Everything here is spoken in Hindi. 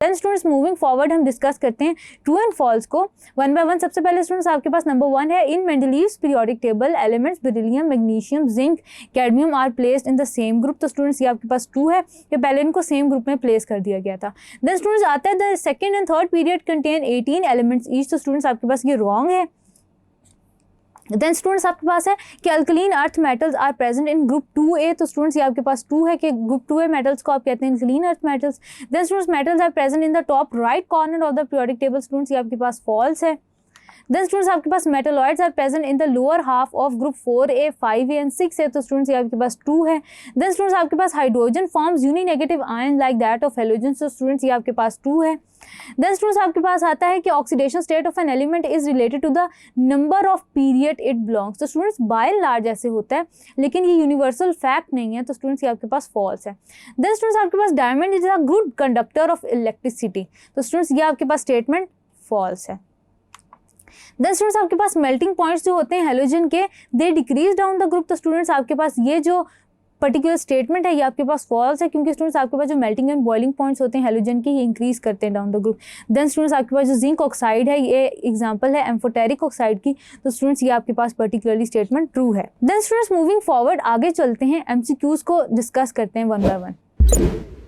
देन स्टूडेंट्स मूविंग फॉरवर्ड हम डिस्कस करते हैं ट्रू एंड फॉल्स को वन बाय वन। सबसे पहले स्टूडेंट्स आपके पास नंबर 1 है, in Mendeleev's periodic table elements beryllium, magnesium, zinc, cadmium are placed in the same group. तो स्टूडेंट्स ये आपके पास ट्रू है कि पहले इनको सेम ग्रुप में प्लेस कर दिया गया था। देन स्टूडेंट्स आता है the second and third period contain 18 elements each. तो स्टूडेंट्स आपके पास ये रॉन्ग है। देन स्टूडेंट्स आपके पास है कि alkaline earth metals are present in group 2A। तो स्टूडेंट्स ये आपके पास ट्रू है कि ग्रुप 2A मेटल्स को आप कहते हैं alkaline earth metals. Then students metals are present in the top right corner of the periodic table. Students ये आपके पास फॉल्स है। देन स्टूडेंट्स आपके पास metalloids are present in the lower half of group 4A, 5A and 6A। तो स्टूडेंट्स ये आपके पास ट्रू है। देन स्टूडेंट्स आपके पास hydrogen forms uninegative ion like that of halogen. तो स्टूडेंट्स ये आपके पास ट्रू है। देन स्टूडेंट्स आपके पास आता है कि oxidation state of an element is related to the number of period it belongs. तो स्टूडेंट्स बाय एंड लार्ज ऐसे होता है, लेकिन ये यूनिवर्सल फैक्ट नहीं है। तो स्टूडेंट्स ये आपके पास फॉल्स है। देन स्टूडेंट्स आपके पास diamond is a good conductor of electricity. तो स्टूडेंट्स ये आपके पास स्टेटमेंट फॉल्स है। देन स्टूडेंट्स आपके पास मेल्टिंग पॉइंट्स जो होते हैं हेलोजन के, they decrease down the group. तो स्टूडेंट्स आपके पास ये जो पर्टिकुलर स्टेटमेंट है ये आपके पास फॉल्स है, क्योंकि स्टूडेंट्स आपके पास जो मेल्टिंग एंड बॉइलिंग पॉइंट्स होते हैं हेलोजन के, ये इंक्रीज करते हैं down the group. Then students आपके पास जो जिंक ऑक्साइड है, ये एग्जांपल है एम्फोटेरिक ऑक्साइड की। तो स्टूडेंट्स ये आपके पास पर्टिकुलरली स्टेटमेंट ट्रू है। देन स्टूडेंट्स मूविंग फॉरवर्ड आगे चलते हैं, एमसीक्यूज को डिस्कस करते हैं वन बाय वन।